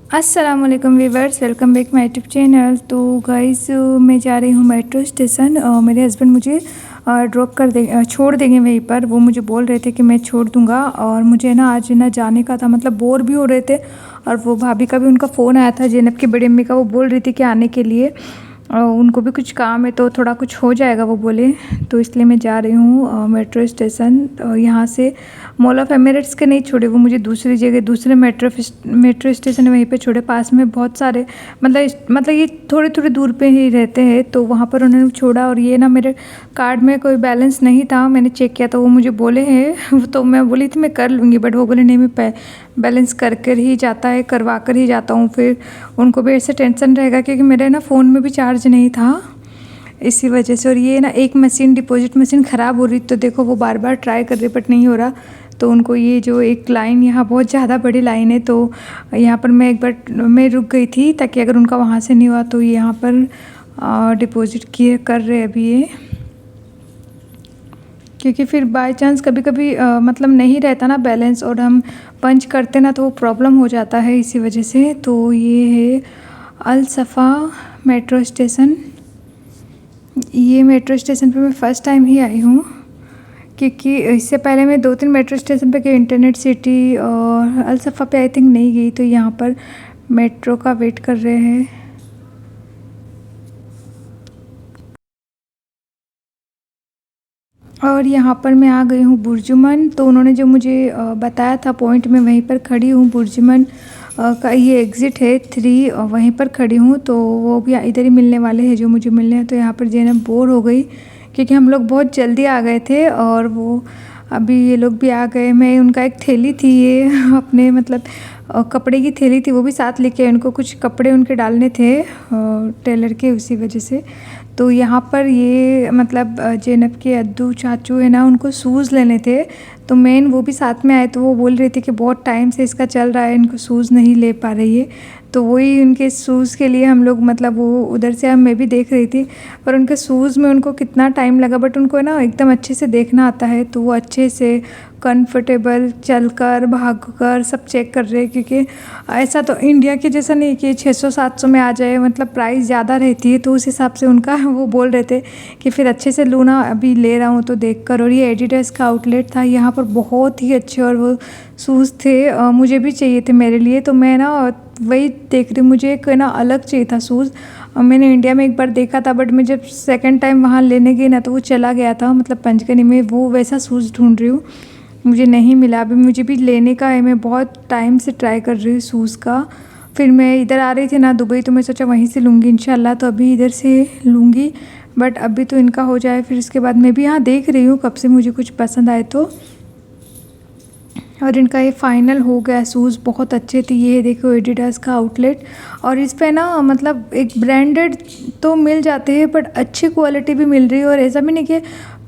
अस्सलाम वालेकुम viewers, welcome back my YouTube channel. तो गाइस मैं जा रही हूँ मेट्रो स्टेशन। मेरे हस्बैंड मुझे ड्रॉप कर दे छोड़ देंगे वहीं पर। वो मुझे बोल रहे थे कि मैं छोड़ दूँगा, और मुझे ना आज ना जाने का था, मतलब बोर भी हो रहे थे। और वो भाभी का भी उनका फ़ोन आया था, ज़ैनब की बड़ी अम्मी का। वो बोल रही थी कि आने के लिए, उनको भी कुछ काम है तो थोड़ा कुछ हो जाएगा वो बोले। तो इसलिए मैं जा रही हूँ मेट्रो स्टेशन। यहाँ से मॉल ऑफ एमिरेट्स के नहीं छोड़े, वो मुझे दूसरी जगह दूसरे मेट्रो स्टेशन है वहीं पे छोड़े। पास में बहुत सारे मतलब ये थोड़ी थोड़ी दूर पे ही रहते हैं, तो वहाँ पर उन्होंने छोड़ा। और ये ना मेरे कार्ड में कोई बैलेंस नहीं था, मैंने चेक किया तो वो मुझे बोले हैं तो मैं बोली थी मैं कर लूँगी, बट वो बोले नहीं, मैं बैलेंस कर कर ही जाता है, करवा कर ही जाता हूँ। फिर उनको भी ऐसे टेंशन रहेगा, क्योंकि मेरे ना फ़ोन में भी चार्ज नहीं था इसी वजह से। और ये ना एक मशीन, डिपॉजिट मशीन ख़राब हो रही, तो देखो वो बार बार ट्राई कर रही बट नहीं हो रहा। तो उनको ये जो एक लाइन, यहाँ बहुत ज़्यादा बड़ी लाइन है, तो यहाँ पर मैं एक बार मैं रुक गई थी, ताकि अगर उनका वहाँ से नहीं हुआ तो यहाँ पर डिपॉजिट किए कर रहे अभी ये। क्योंकि फिर बाय चांस कभी कभी मतलब नहीं रहता ना बैलेंस, और हम पंच करते ना तो वो प्रॉब्लम हो जाता है इसी वजह से। तो ये है अल सफ़ा मेट्रो स्टेशन। ये मेट्रो स्टेशन पे मैं फ़र्स्ट टाइम ही आई हूँ, क्योंकि इससे पहले मैं 2-3 मेट्रो स्टेशन पे गई, इंटरनेट सिटी और अल सफ़ा पे आई थिंक नहीं गई। तो यहाँ पर मेट्रो का वेट कर रहे हैं। और यहाँ पर मैं आ गई हूँ बुर्जुमन। तो उन्होंने जो मुझे बताया था पॉइंट, में वहीं पर खड़ी हूँ। बुर्जुमन का ये एग्ज़िट है 3, वहीं पर खड़ी हूँ। तो वो भी इधर ही मिलने वाले हैं जो मुझे मिलने हैं। तो यहाँ पर ज़ैनब बोर हो गई, क्योंकि हम लोग बहुत जल्दी आ गए थे, और वो अभी ये लोग भी आ गए। मैं उनका एक थैली थी ये अपने मतलब कपड़े की थैली थी, वो भी साथ लेके आए। उनको कुछ कपड़े उनके डालने थे टेलर के, उसी वजह से। तो यहाँ पर ये मतलब ज़ैनब के अद्दू चाचू है ना, उनको शूज़ लेने थे। तो मेन वो भी साथ में आए, तो वो बोल रही थी कि बहुत टाइम से इसका चल रहा है, इनको शूज़ नहीं ले पा रही है। तो वही उनके शूज़ के लिए हम लोग मतलब वो उधर से मैं भी देख रही थी, पर उनके शूज़ में उनको कितना टाइम लगा। बट उनको ना एकदम अच्छे से देखना आता है, तो वो अच्छे से कंफर्टेबल चलकर भागकर सब चेक कर रहे हैं। क्योंकि ऐसा तो इंडिया के जैसा नहीं कि 600-700 में आ जाए, मतलब प्राइस ज़्यादा रहती है, तो उस हिसाब से उनका वो बोल रहे थे कि फिर अच्छे से लूँ ना, अभी ले रहा हूँ तो देख कर। और ये एडिडास का आउटलेट था, यहाँ पर बहुत ही अच्छे और वो शूज़ थे, मुझे भी चाहिए थे मेरे लिए। तो मैं ना वही देख रही, मुझे एक ना अलग चाहिए था शूज़। मैंने इंडिया में एक बार देखा था, बट मैं जब सेकंड टाइम वहाँ लेने गई ना, तो वो चला गया था, मतलब पंचगनी में। वो वैसा शूज़ ढूंढ रही हूँ, मुझे नहीं मिला। अभी मुझे भी लेने का है, मैं बहुत टाइम से ट्राई कर रही हूँ शूज़ का। फिर मैं इधर आ रही थी ना दुबई, तो मैं सोचा वहीं से लूँगी इंशाल्लाह। तो अभी इधर से लूँगी, बट अभी तो इनका हो जाए, फिर इसके बाद मैं भी यहाँ देख रही हूँ कब से मुझे कुछ पसंद आए तो। और इनका ये फाइनल हो गया, शूज़ बहुत अच्छे थे। ये देखो एडिडास का आउटलेट, और इस पे ना मतलब एक ब्रांडेड तो मिल जाते हैं, बट अच्छी क्वालिटी भी मिल रही है। और ऐसा भी नहीं कि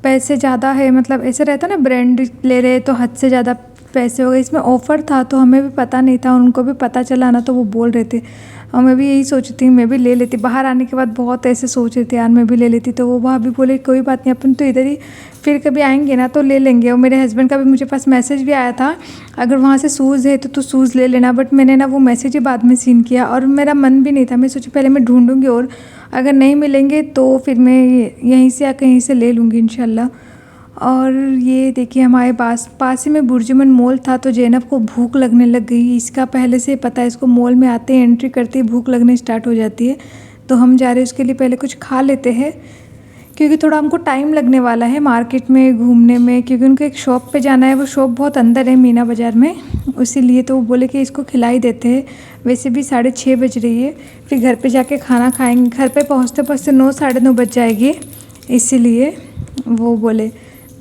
पैसे ज़्यादा है, मतलब ऐसे रहता ना ब्रांड ले रहे तो हद से ज़्यादा पैसे हो गए। इसमें ऑफ़र था तो हमें भी पता नहीं था, उनको भी पता चला ना, तो वो बोल रहे थे। और मैं भी यही सोचती थी मैं भी ले लेती। बाहर आने के बाद बहुत ऐसे सोच रही थी यार मैं भी ले लेती। तो वो भाभी बोले कोई बात नहीं, अपन तो इधर ही फिर कभी आएंगे ना तो ले लेंगे। और मेरे हस्बैंड का भी मुझे पास मैसेज भी आया था, अगर वहाँ से शूज़ है तो तू शूज़ ले लेना। बट मैंने ना वो मैसेज ही बाद में सीन किया, और मेरा मन भी नहीं था। मैं सोची पहले मैं ढूंढूंगी, और अगर नहीं मिलेंगे तो फिर मैं यहीं से या कहीं से ले लूँगी इंशाल्लाह। और ये देखिए हमारे पास ही में बुर्जुमन मॉल था। तो ज़ैनब को भूख लगने लग गई, इसका पहले से पता है इसको, मॉल में आते ही एंट्री करते ही भूख लगने स्टार्ट हो जाती है। तो हम जा रहे हैं उसके लिए, पहले कुछ खा लेते हैं, क्योंकि थोड़ा हमको टाइम लगने वाला है मार्केट में घूमने में। क्योंकि उनको एक शॉप पे जाना है, वो शॉप बहुत अंदर है मीना बाज़ार में, इसीलिए तो वो बोले कि इसको खिला ही देते हैं। वैसे भी 6:30 बज रही है, फिर घर पे जाके खाना खाएंगे। घर पे पहुँचते पहुँचते 9 साढ़े 9 बज जाएगी, इसीलिए वो बोले।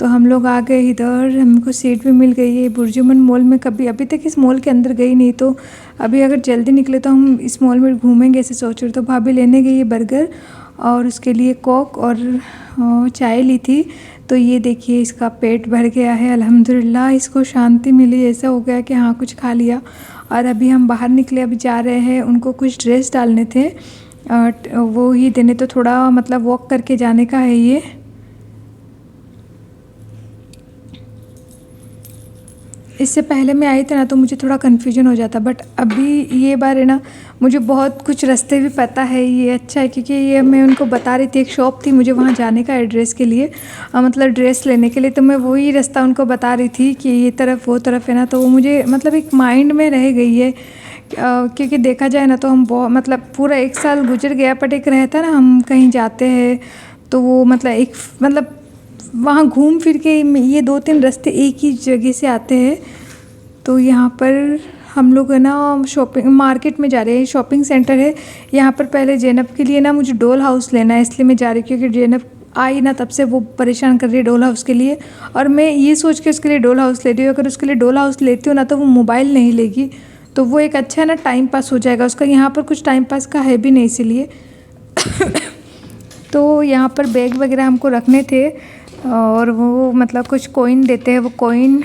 तो हम लोग आ गए इधर, हमको सीट भी मिल गई है। बुर्जुमन मॉल में कभी अभी तक इस मॉल के अंदर गई नहीं, तो अभी अगर जल्दी निकले तो हम इस मॉल में घूमेंगे ऐसे सोच रहे। तो भाभी लेने गई है बर्गर, और उसके लिए कोक और चाय ली थी। तो ये देखिए इसका पेट भर गया है अल्हम्दुलिल्लाह, इसको शांति मिली, ऐसा हो गया कि हाँ कुछ खा लिया। और अभी हम बाहर निकले, अभी जा रहे हैं, उनको कुछ ड्रेस डालने थे, वो ही देने। तो थोड़ा मतलब वॉक करके जाने का है ये। इससे पहले मैं आई थी ना तो मुझे थोड़ा कन्फ्यूजन हो जाता, बट अभी ये बार है ना मुझे बहुत कुछ रास्ते भी पता है। ये अच्छा है क्योंकि ये मैं उनको बता रही थी, एक शॉप थी मुझे वहाँ जाने का एड्रेस के लिए, मतलब ड्रेस लेने के लिए, तो मैं वही रास्ता उनको बता रही थी कि ये तरफ वो तरफ है ना, तो वो मुझे मतलब एक माइंड में रह गई है। क्योंकि देखा जाए ना तो हम बहुत मतलब पूरा 1 साल गुजर गया, बट एक रहता ना हम कहीं जाते हैं तो वो मतलब एक मतलब वहाँ घूम फिर के ये 2-3 रास्ते एक ही जगह से आते हैं। तो यहाँ पर हम लोग है ना शॉपिंग मार्केट में जा रहे हैं, शॉपिंग सेंटर है यहाँ पर। पहले ज़ैनब के लिए ना मुझे डॉल हाउस लेना है, इसलिए मैं जा रही हूँ क्योंकि ज़ैनब आई ना तब से वो परेशान कर रही है डॉल हाउस के लिए, और मैं ये सोच के उसके लिए डॉल हाउस ले रही हूँ। अगर उसके लिए डॉल हाउस लेती हूँ ना तो वो मोबाइल नहीं लेगी, तो वो एक अच्छा है ना टाइम पास हो जाएगा उसका। यहाँ पर कुछ टाइम पास का है भी नहीं इसीलिए तो यहाँ पर बैग वगैरह हमको रखने थे, और वो मतलब कुछ कॉइन देते हैं, वो कॉइन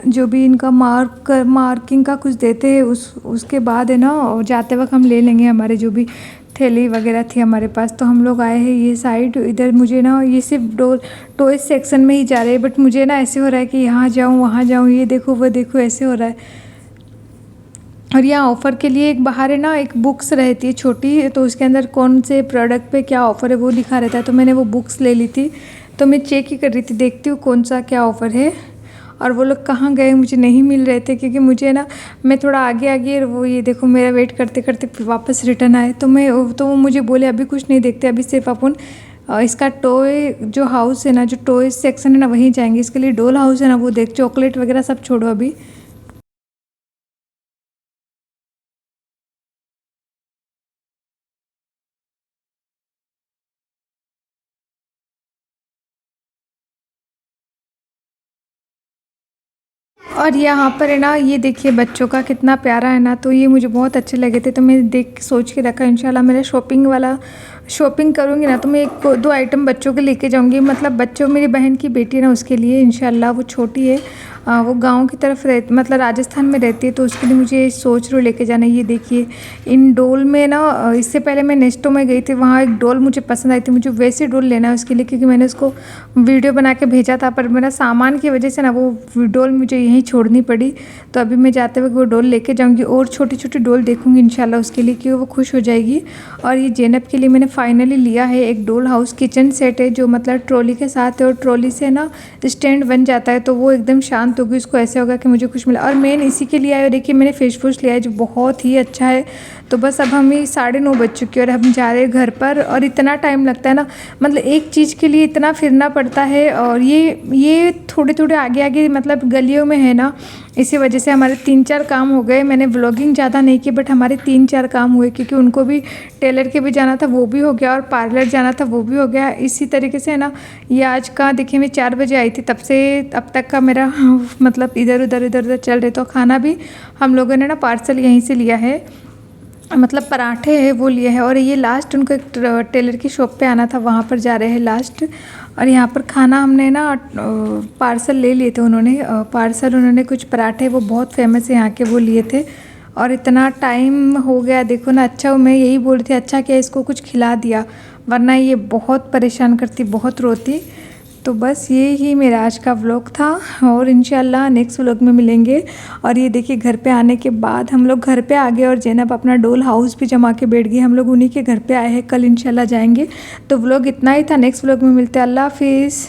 जो भी इनका मार्किंग का कुछ देते हैं, उसके बाद है ना जाते वक्त हम ले लेंगे हमारे जो भी थैली वगैरह थी हमारे पास। तो हम लोग आए हैं ये साइड, इधर मुझे ना ये सिर्फ टॉय सेक्शन में ही जा रहे हैं, बट मुझे ना ऐसे हो रहा है कि यहाँ जाऊँ वहाँ जाऊँ, ये देखो वो देखो, ऐसे हो रहा है। और यहाँ ऑफ़र के लिए एक बाहर है ना एक बुक्स रहती है छोटी, तो उसके अंदर कौन से प्रोडक्ट पे क्या ऑफ़र है वो लिखा रहता है, तो मैंने वो बुक्स ले ली थी। तो मैं चेक ही कर रही थी, देखती हूँ कौन सा क्या ऑफ़र है। और वो लोग कहाँ गए मुझे नहीं मिल रहे थे, क्योंकि मुझे ना मैं थोड़ा आगे आगे, वो ये देखो मेरा वेट करते करते वापस रिटर्न आए। तो वो मुझे बोले अभी कुछ नहीं देखते, अभी सिर्फ अपन इसका टॉय जो हाउस है ना, जो टॉय सेक्शन है ना वहीं जाएंगे। इसके लिए डॉल हाउस है ना वो देख, चॉकलेट वगैरह सब छोड़ो अभी। और यहाँ पर है ना ये देखिए बच्चों का कितना प्यारा है ना, तो ये मुझे बहुत अच्छे लगे थे, तो मैं देख के सोच के रखा इंशाल्लाह मेरा शॉपिंग करूँगी ना तो मैं 1-2 आइटम बच्चों के लेके जाऊँगी। मतलब बच्चों, मेरी बहन की बेटी है ना उसके लिए इंशाल्लाह, वो छोटी है, वो गांव की तरफ मतलब राजस्थान में रहती है, तो उसके लिए मुझे सोच रही हूँ लेके जाना। ये देखिए इन डॉल में ना इससे पहले मैं नेस्टो में गई थी, वहाँ एक डॉल मुझे पसंद आई थी, मुझे वैसे डॉल लेना है उसके लिए, क्योंकि मैंने उसको वीडियो बना के भेजा था, पर मेरा सामान की वजह से ना वो डॉल मुझे यहीं छोड़नी पड़ी। तो अभी मैं जाते वक्त वो डॉल लेके जाऊँगी, और छोटी छोटी डॉल देखूँगी इंशाल्लाह उसके लिए, क्योंकि वो खुश हो जाएगी। और ये ज़ैनब के लिए मैंने फाइनली लिया है एक डॉल हाउस किचन सेट है, जो मतलब ट्रॉली के साथ है, और ट्रॉली से ना स्टैंड बन जाता है, तो वो एकदम शांत होगी, उसको ऐसे होगा कि मुझे कुछ मिला। और मेन इसी के लिए आया, देखिए मैंने फेस वॉश लिया है जो बहुत ही अच्छा है। तो बस अब हमें 9:30 बज चुके हैं और हम जा रहे हैं घर पर, और इतना टाइम लगता है ना, मतलब एक चीज़ के लिए इतना फिरना पड़ता है। और ये थोड़े थोड़े आगे आगे मतलब गलियों में है ना, इसी वजह से हमारे 3-4 काम हो गए। मैंने व्लॉगिंग ज़्यादा नहीं की, बट हमारे 3-4 काम हुए, क्योंकि उनको भी टेलर के भी जाना था, वो भी हो गया, और पार्लर जाना था, वो भी हो गया। इसी तरीके से है ना, ये आज का देखिए मैं 4 बजे आई थी, तब से अब तक का मेरा मतलब इधर उधर चल रहे। तो खाना भी हम लोगों ने ना पार्सल यहीं से लिया है, मतलब पराठे है वो लिए हैं। और ये लास्ट उनको एक टेलर की शॉप पे आना था, वहाँ पर जा रहे हैं लास्ट। और यहाँ पर खाना हमने ना पार्सल ले लिए थे उन्होंने कुछ पराठे, वो बहुत फेमस है यहाँ के, वो लिए थे। और इतना टाइम हो गया देखो ना, अच्छा मैं यही बोल रही थी अच्छा क्या इसको कुछ खिला दिया, वरना ये बहुत परेशान करती, बहुत रोती। तो बस ये ही मेरा आज का व्लॉग था, और इंशाल्लाह नेक्स्ट व्लॉग में मिलेंगे। और ये देखिए घर पे आने के बाद हम लोग घर पे आ गए, और ज़ैनब अपना डॉल हाउस भी जमा के बैठ गई। हम लोग उन्हीं के घर पे आए हैं, कल इंशाल्लाह जाएंगे। तो व्लॉग इतना ही था, नेक्स्ट व्लॉग में मिलते हैं। अल्लाह हाफिज़।